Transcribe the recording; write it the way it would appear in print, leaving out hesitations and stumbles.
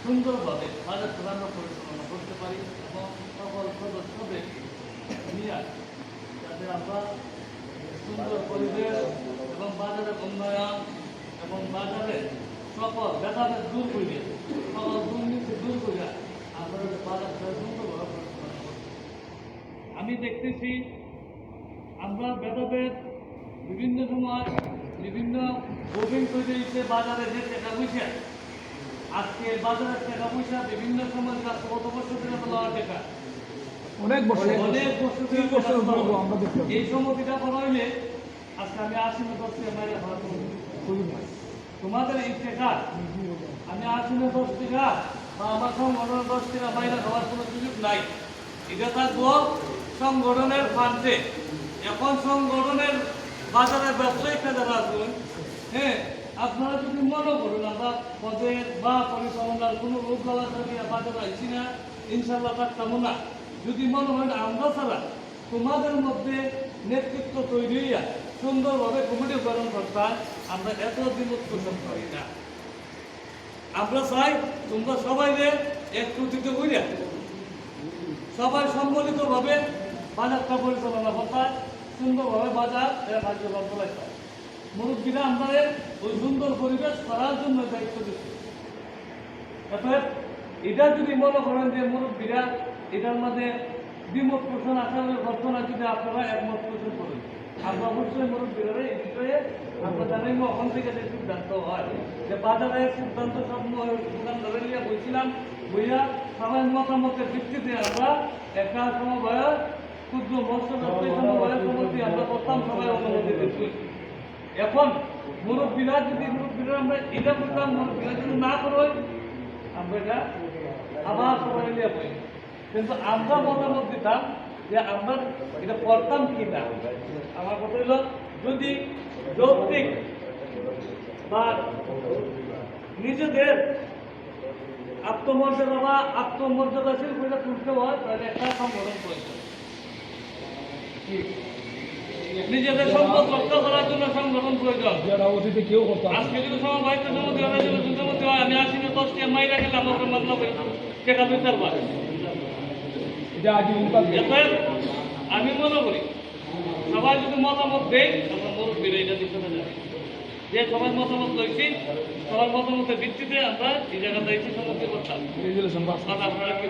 সুন্দরভাবে বাজার আমরা পরিচালনা করতে পারি এবং সকল সদস্যদের নিয়ে যাতে আমরা সুন্দর পরিবেশ এবং বাজারের উন্নয়ন এবং বাজারের সকল ভেদাভেদ দূর করে সকল দুর্নীতি দূর করে আমরা বাজারটা সুন্দরভাবে পরিচালনা করতে। আমি দেখতেছি আমরা ভেদাভেদ বিভিন্ন সময় বিভিন্ন বোর্ডিং তৈরি হয়েছে বাজারে যে টাকা পয়সা আজকে বাজারের টাকা পয়সা বিভিন্ন সময় কত বছর ধরে লওয়ার টাকা অনেক বছর আমরা দেখতে এই সময়টা করা হইলে আজকে আমি আসি না 10 টাকা মাইরা ভাড়া তোমাদের এই টাকা আমি আসি না 10 টাকা বা আমার সংগঠনের 10 টাকা মাইরা খাওয়ার কোনো সুযোগ নাই। এটা থাকবো সংগঠনের ফান্ডে। এখন সংগঠনের বাজারে ব্যবসায়িকরা যারা আছেন, হ্যাঁ, আপনারা যদি মনে করুন আমরা পদের বা পরিচালনার কোনো রোগ থাকে বাজারে আইছি না, ইনশাল্লাহ থাকতাম না। যদি মনে হয় আমরা ছাড়া তোমাদের মধ্যে নেতৃত্ব তৈরি হইয়া সুন্দরভাবে কমিটি গঠন করতাম, আমরা এত বিমত পোষণ করি না। আমরা চাই তোমরা সবাই একত্রিত হইয়া সবাই সম্মিলিতভাবে বাজারটা পরিচালনা করতে সুন্দরভাবে বাজার কার্যক্রম চালাইতে। মুরব্বীরা আমাদের ওই সুন্দর পরিবেশ করার জন্য দায়িত্ব দিচ্ছে। অর্থাৎ এটা যদি মনে করেন যে মুরব্বীরা এটার মধ্যে দ্বিমত পোষণ আসামের ঘটনা যদি আপনারা একমত পোষণ করেন, আমরা অবশ্যই মুরব্বীরা এই বিষয়ে আমরা জানি ওখান থেকে যে সিদ্ধান্ত হয় যে বাজারে সিদ্ধান্ত সব দোকান ধরে নিয়ে বলছিলাম বইয়া সবাই মতামতের ভিত্তিতে আমরা একটা সমবায় ক্ষুদ্র মৎস্য ব্যবসায়ী সমবায়ের সমিতি আমরা করতাম, সবাই অনুমতি দিচ্ছি। এখন মুরব্বীরা আমরা এটা করতাম, মুরব্বীরা যদি না করো আমরা এটা আবার সবাই নিয়ে বই। কিন্তু আমরা মতামত দিতাম যে আমরা এটা করতাম কি না। আমার কথা হলো যদি যৌক্তিক বা নিজেদের আত্মমর্যাদা বা আত্মমর্যাদাশীল করে তুলতে হয় তাহলে একটা সংগঠন প্রয়োজন। নিজেদের সম্পদ রক্ষা করার জন্য সংগঠন প্রয়োজন। কেউ করতাম আজকে যদি সমবায়িত সমিতি হয়, সমিতি হয়, আমি আসি না 10 টাকা মাইরা গেলাম আমরা মামলা করে টাকা বিচার পাই। আমি মনে করি সবাই যদি মতামত দেয় আমরা মুরব্বীরা এটা দিতে যাবে যে সবাই মতামত লইছি, সবার মতামতের ভিত্তিতে আমরা এই জায়গাটা এসে সমাপ্তি করতাম। আপনারা কি